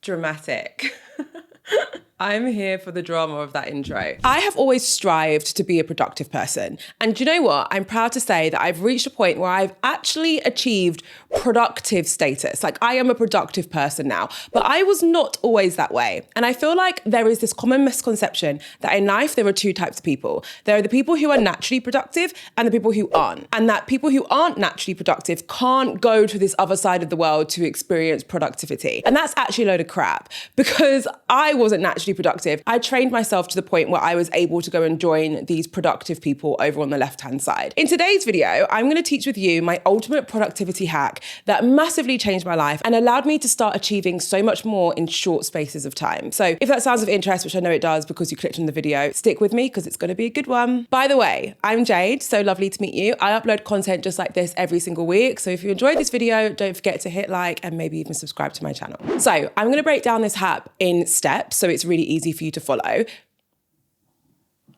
Dramatic. I'm here for the drama of that intro. I have always strived to be a productive person. And do you know what? I'm proud to say that I've reached a point where I've actually achieved productive status. Like, I am a productive person now, but I was not always that way. And I feel like there is this common misconception that in life, there are two types of people. There are the people who are naturally productive and the people who aren't. And that people who aren't naturally productive can't go to this other side of the world to experience productivity. And that's actually a load of crap, because I wasn't naturally productive. I trained myself to the point where I was able to go and join these productive people over on the left-hand side. In today's video, I'm going to teach with you my ultimate productivity hack that massively changed my life and allowed me to start achieving so much more in short spaces of time. So if that sounds of interest, which I know it does because you clicked on the video, stick with me because it's going to be a good one. By the way, I'm Jade, so lovely to meet you. I upload content just like this every single week. So if you enjoyed this video, don't forget to hit like and maybe even subscribe to my channel. So I'm going to break down this hack in steps so it's really easy for you to follow.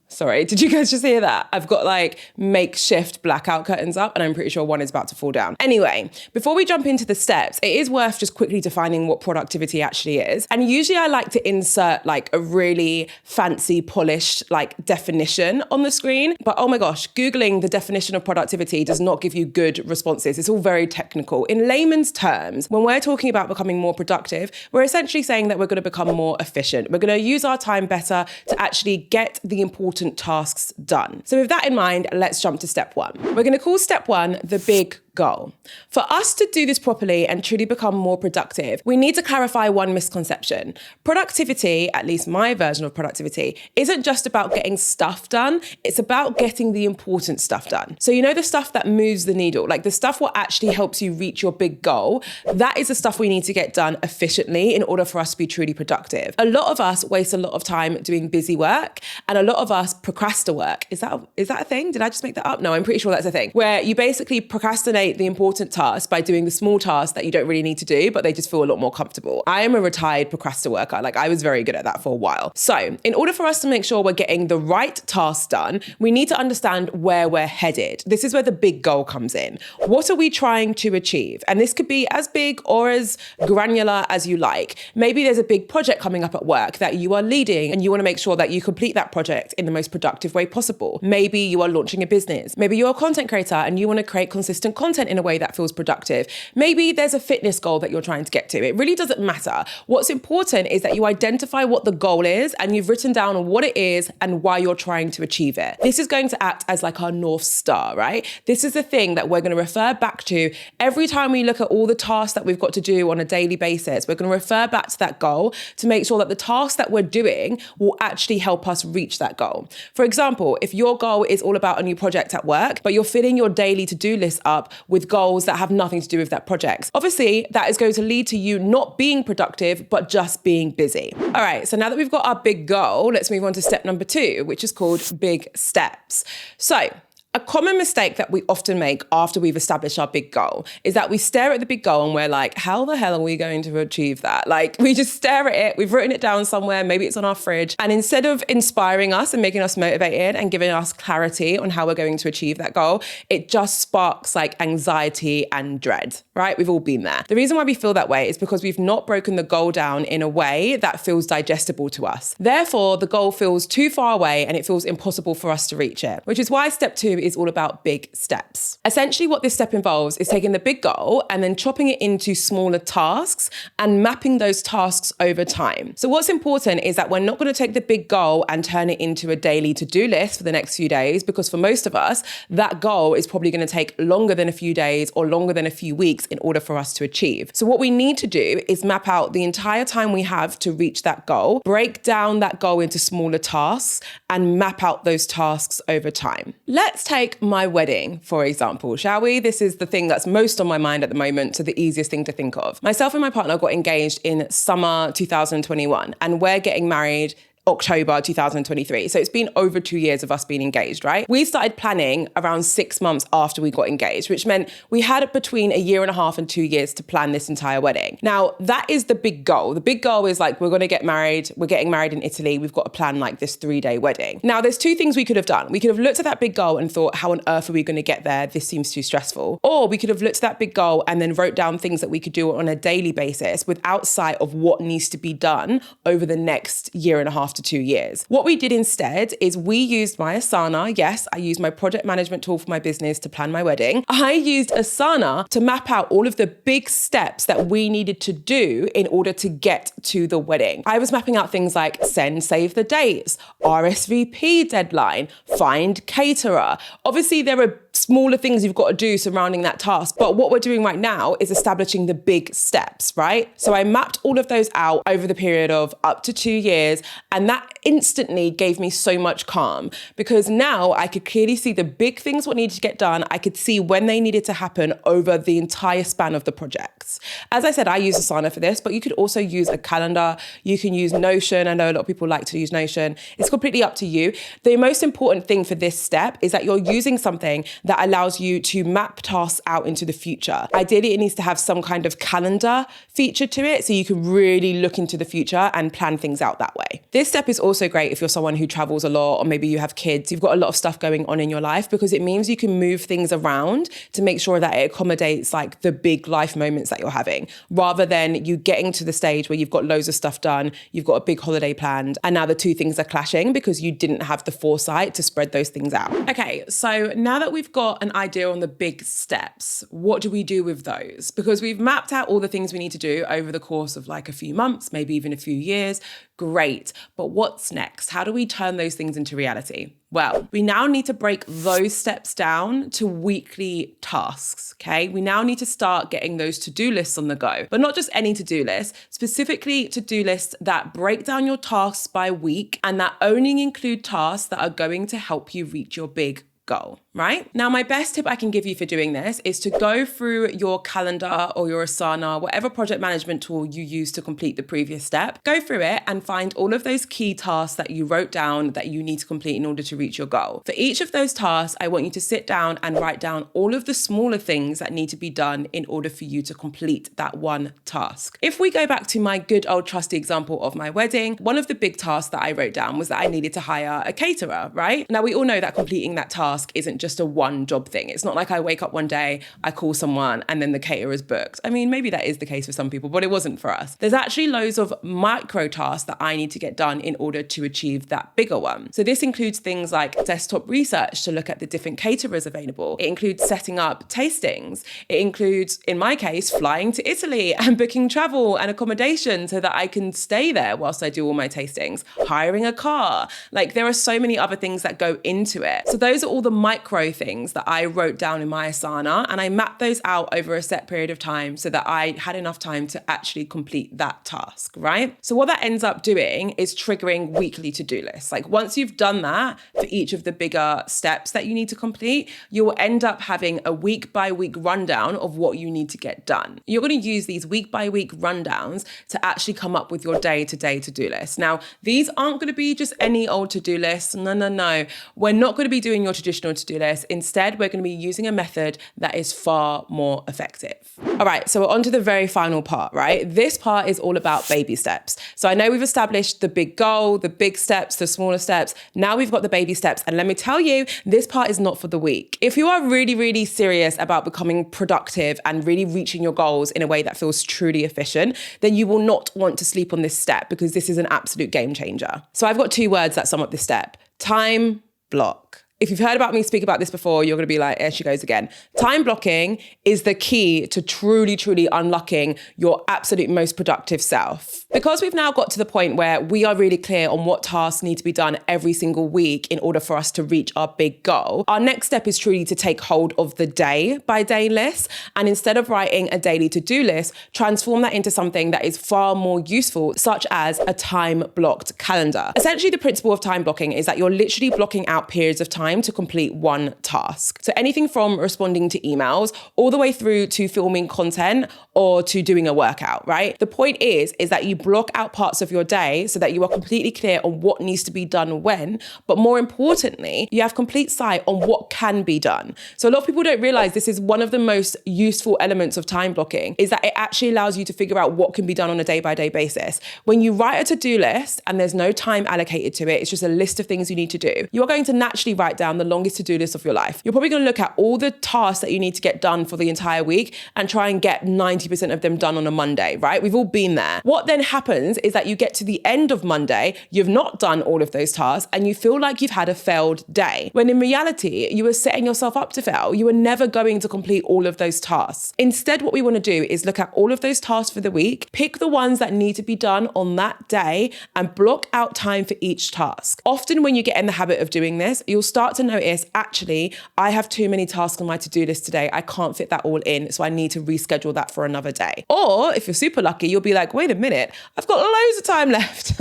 Sorry, did you guys just hear that? I've got like makeshift blackout curtains up and I'm pretty sure one is about to fall down. Anyway, before we jump into the steps, it is worth just quickly defining what productivity actually is. And usually I like to insert like a really fancy, polished like definition on the screen. But oh my gosh, Googling the definition of productivity does not give you good responses. It's all very technical. In layman's terms, when we're talking about becoming more productive, we're essentially saying that we're going to become more efficient. We're going to use our time better to actually get the important tasks done. So with that in mind, let's jump to step one. We're going to call step one the big goal. For us to do this properly and truly become more productive, we need to clarify one misconception. Productivity, at least my version of productivity, isn't just about getting stuff done. It's about getting the important stuff done. So you know the stuff that moves the needle, like the stuff what actually helps you reach your big goal, that is the stuff we need to get done efficiently in order for us to be truly productive. A lot of us waste a lot of time doing busy work and a lot of us procrastinate work. Is that a thing? Did I just make that up? No, I'm pretty sure that's a thing. Where you basically procrastinate the important tasks by doing the small tasks that you don't really need to do, but they just feel a lot more comfortable. I am a retired procrastinator. Like, I was very good at that for a while. So in order for us to make sure we're getting the right tasks done, we need to understand where we're headed. This is where the big goal comes in. What are we trying to achieve? And this could be as big or as granular as you like. Maybe there's a big project coming up at work that you are leading and you want to make sure that you complete that project in the most productive way possible. Maybe you are launching a business. Maybe you're a content creator and you want to create consistent content in a way that feels productive. Maybe there's a fitness goal that you're trying to get to. It really doesn't matter. What's important is that you identify what the goal is and you've written down what it is and why you're trying to achieve it. This is going to act as like our North Star, right? This is the thing that we're going to refer back to every time we look at all the tasks that we've got to do on a daily basis. We're going to refer back to that goal to make sure that the tasks that we're doing will actually help us reach that goal. For example, if your goal is all about a new project at work, but you're filling your daily to-do list up with goals that have nothing to do with that project, obviously that is going to lead to you not being productive, but just being busy. All right, so now that we've got our big goal, let's move on to step number 2, which is called big steps. So a common mistake that we often make after we've established our big goal is that we stare at the big goal and we're like, how the hell are we going to achieve that? Like, we just stare at it. We've written it down somewhere. Maybe it's on our fridge. And instead of inspiring us and making us motivated and giving us clarity on how we're going to achieve that goal, it just sparks like anxiety and dread, right? We've all been there. The reason why we feel that way is because we've not broken the goal down in a way that feels digestible to us. Therefore, the goal feels too far away and it feels impossible for us to reach it, which is why step 2 is all about big steps. Essentially, what this step involves is taking the big goal and then chopping it into smaller tasks and mapping those tasks over time. So what's important is that we're not going to take the big goal and turn it into a daily to-do list for the next few days, because for most of us, that goal is probably going to take longer than a few days or longer than a few weeks in order for us to achieve. So what we need to do is map out the entire time we have to reach that goal, break down that goal into smaller tasks, and map out those tasks over time. Let's take my wedding, for example, shall we? This is the thing that's most on my mind at the moment, so the easiest thing to think of. Myself and my partner got engaged in summer 2021, and we're getting married October 2023. So it's been over 2 years of us being engaged, right? We started planning around 6 months after we got engaged, which meant we had between a year and a half and 2 years to plan this entire wedding. Now, that is the big goal. The big goal is like, we're going to get married. We're getting married in Italy. We've got to plan like this 3-day wedding. Now, there's two things we could have done. We could have looked at that big goal and thought, how on earth are we going to get there? This seems too stressful. Or we could have looked at that big goal and then wrote down things that we could do on a daily basis without sight of what needs to be done over the next year and a half to 2 years. What we did instead is we used my Asana. Yes, I used my project management tool for my business to plan my wedding. I used Asana to map out all of the big steps that we needed to do in order to get to the wedding. I was mapping out things like save the dates, RSVP deadline, find caterer. Obviously, there are smaller things you've got to do surrounding that task. But what we're doing right now is establishing the big steps, right? So I mapped all of those out over the period of up to 2 years. And that instantly gave me so much calm because now I could clearly see the big things what needed to get done. I could see when they needed to happen over the entire span of the projects. As I said, I use Asana for this, but you could also use a calendar. You can use Notion. I know a lot of people like to use Notion. It's completely up to you. The most important thing for this step is that you're using something that allows you to map tasks out into the future. Ideally, it needs to have some kind of calendar feature to it so you can really look into the future and plan things out that way. This step is also great if you're someone who travels a lot or maybe you have kids, you've got a lot of stuff going on in your life because it means you can move things around to make sure that it accommodates like the big life moments that you're having rather than you getting to the stage where you've got loads of stuff done, you've got a big holiday planned and now the two things are clashing because you didn't have the foresight to spread those things out. Okay, so now that we've got an idea on the big steps, what do we do with those? Because we've mapped out all the things we need to do over the course of like a few months, maybe even a few years. Great. But what's next? How do we turn those things into reality? Well, we now need to break those steps down to weekly tasks, okay? We now need to start getting those to-do lists on the go, but not just any to-do list, specifically to-do lists that break down your tasks by week and that only include tasks that are going to help you reach your big goal, right? Now, my best tip I can give you for doing this is to go through your calendar or your Asana, whatever project management tool you use to complete the previous step. Go through it and find all of those key tasks that you wrote down that you need to complete in order to reach your goal. For each of those tasks, I want you to sit down and write down all of the smaller things that need to be done in order for you to complete that one task. If we go back to my good old trusty example of my wedding, one of the big tasks that I wrote down was that I needed to hire a caterer, right? Now, we all know that completing that task isn't just a one job thing. It's not like I wake up one day, I call someone and then the caterer's booked. I mean, maybe that is the case for some people, but it wasn't for us. There's actually loads of micro tasks that I need to get done in order to achieve that bigger one. So this includes things like desktop research to look at the different caterers available. It includes setting up tastings. It includes, in my case, flying to Italy and booking travel and accommodation so that I can stay there whilst I do all my tastings, hiring a car. Like there are so many other things that go into it. So those are all the micro things that I wrote down in my Asana and I mapped those out over a set period of time so that I had enough time to actually complete that task, right? So what that ends up doing is triggering weekly to-do lists. Like once you've done that for each of the bigger steps that you need to complete, you will end up having a week by week rundown of what you need to get done. You're going to use these week by week rundowns to actually come up with your day-to-day to-do list. Now, these aren't going to be just any old to-do lists. No. We're not going to be doing your traditional to-do list. Instead, we're going to be using a method that is far more effective. All right, so we're on to the very final part, right? This part is all about baby steps. So I know we've established the big goal, the big steps, the smaller steps. Now we've got the baby steps. And let me tell you, this part is not for the weak. If you are really, really serious about becoming productive and really reaching your goals in a way that feels truly efficient, then you will not want to sleep on this step because this is an absolute game changer. So I've got 2 words that sum up this step: time block. If you've heard about me speak about this before, you're going to be like, there she goes again. Time blocking is the key to truly, truly unlocking your absolute most productive self. Because we've now got to the point where we are really clear on what tasks need to be done every single week in order for us to reach our big goal, our next step is truly to take hold of the day by day list. And instead of writing a daily to-do list, transform that into something that is far more useful, such as a time blocked calendar. Essentially, the principle of time blocking is that you're literally blocking out periods of time time to complete one task. So anything from responding to emails all the way through to filming content or to doing a workout, right? The point is that you block out parts of your day so that you are completely clear on what needs to be done when, but more importantly, you have complete sight on what can be done. So a lot of people don't realize this is one of the most useful elements of time blocking, is that it actually allows you to figure out what can be done on a day-by-day basis. When you write a to-do list and there's no time allocated to it, it's just a list of things you need to do, you are going to naturally write down the longest to-do list of your life. You're probably going to look at all the tasks that you need to get done for the entire week and try and get 90% of them done on a Monday, right? We've all been there. What then happens is that you get to the end of Monday, you've not done all of those tasks and you feel like you've had a failed day, when in reality, you were setting yourself up to fail. You were never going to complete all of those tasks. Instead, what we want to do is look at all of those tasks for the week, pick the ones that need to be done on that day and block out time for each task. Often when you get in the habit of doing this, you'll start to notice, actually, I have too many tasks on my to-do list today. I can't fit that all in, so I need to reschedule that for another day. Or if you're super lucky, you'll be like, wait a minute, I've got loads of time left.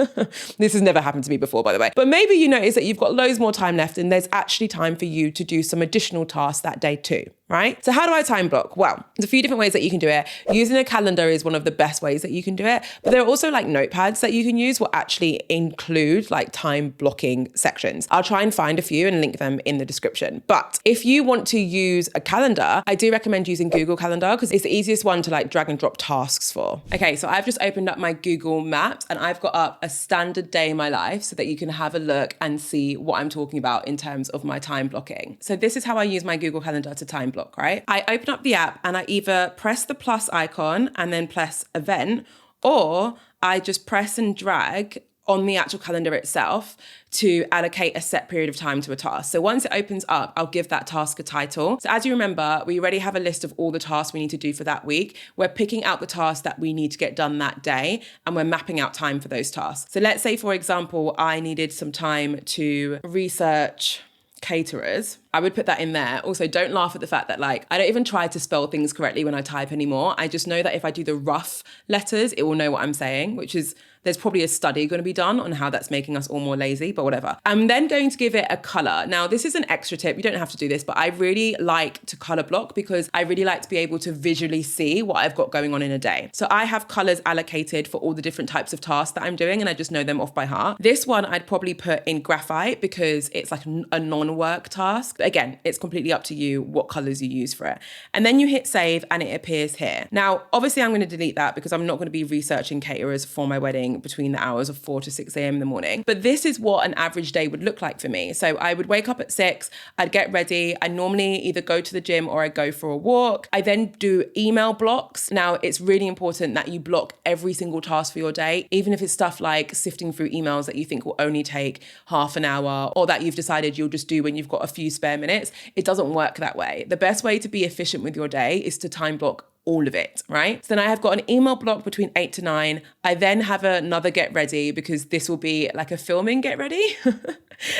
This has never happened to me before, by the way. But maybe you notice that you've got loads more time left and there's actually time for you to do some additional tasks that day too. Right? So how do I time block? Well, there's a few different ways that you can do it. Using a calendar is one of the best ways that you can do it. But there are also like notepads that you can use will actually include like time blocking sections. I'll try and find a few and link them in the description. But if you want to use a calendar, I do recommend using Google Calendar because it's the easiest one to like drag and drop tasks for. Okay, so I've just opened up my Google Maps and I've got up a standard day in my life so that you can have a look and see what I'm talking about in terms of my time blocking. So this is how I use my Google Calendar to time block, right? I open up the app and I either press the plus icon and then press event, or I just press and drag on the actual calendar itself to allocate a set period of time to a task. So once it opens up, I'll give that task a title. So as you remember, we already have a list of all the tasks we need to do for that week. We're picking out the tasks that we need to get done that day, and we're mapping out time for those tasks. So let's say, for example, I needed some time to research caterers. I would put that in there. Also, don't laugh at the fact that like, I don't even try to spell things correctly when I type anymore. I just know that if I do the rough letters, it will know what I'm saying, which is, there's probably a study going to be done on how that's making us all more lazy, but whatever. I'm then going to give it a color. Now, this is an extra tip. You don't have to do this, but I really like to color block because I really like to be able to visually see what I've got going on in a day. So I have colors allocated for all the different types of tasks that I'm doing, and I just know them off by heart. This one I'd probably put in graphite because it's like a non-work task. But again, it's completely up to you what colors you use for it. And then you hit save and it appears here. Now, obviously I'm going to delete that because I'm not going to be researching caterers for my wedding between the hours of 4 to 6 a.m. in the morning. But this is what an average day would look like for me. So I would wake up at 6, I'd get ready. I normally either go to the gym or I go for a walk. I then do email blocks. Now, it's really important that you block every single task for your day, even if it's stuff like sifting through emails that you think will only take half an hour or that you've decided you'll just do when you've got a few spare minutes. It doesn't work that way. The best way to be efficient with your day is to time block all of it, right? So then I have got an email block between 8 to 9. I then have another get ready because this will be like a filming get ready.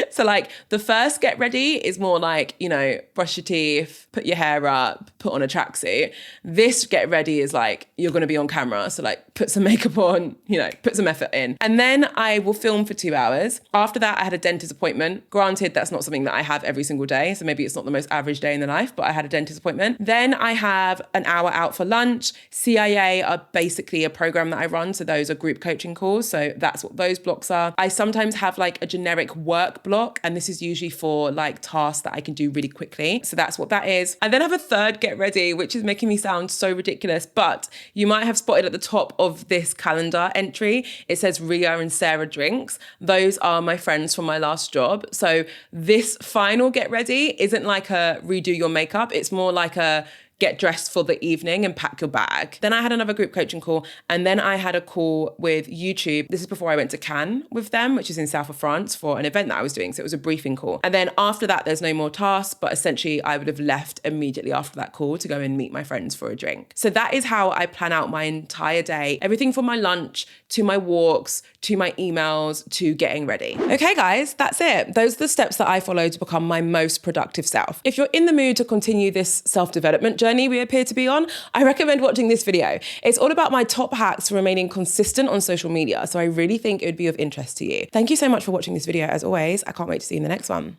So like the first get ready is more like, you know, brush your teeth, put your hair up, put on a tracksuit. This get ready is like, you're going to be on camera. So like put some makeup on, you know, put some effort in. And then I will film for 2 hours. After that, I had a dentist appointment. Granted, that's not something that I have every single day. So maybe it's not the most average day in the life, but I had a dentist appointment. Then I have an hour out for lunch. CIA are basically a program that I run. So those are group coaching calls. So that's what those blocks are. I sometimes have like a generic work block, and this is usually for like tasks that I can do really quickly. So that's what that is. I then have a third get ready, which is making me sound so ridiculous, but you might have spotted at the top of this calendar entry, it says Ria and Sarah drinks. Those are my friends from my last job. So this final get ready isn't like a redo your makeup. It's more like a get dressed for the evening and pack your bag. Then I had another group coaching call, and then I had a call with YouTube. This is before I went to Cannes with them, which is in south of France, for an event that I was doing. So it was a briefing call. And then after that, there's no more tasks, but essentially I would have left immediately after that call to go and meet my friends for a drink. So that is how I plan out my entire day. Everything from my lunch to my walks, to my emails, to getting ready. Okay, guys, that's it. Those are the steps that I follow to become my most productive self. If you're in the mood to continue this self-development journey we appear to be on, I recommend watching this video. It's all about my top hacks for remaining consistent on social media. So I really think it would be of interest to you. Thank you so much for watching this video. As always, I can't wait to see you in the next one.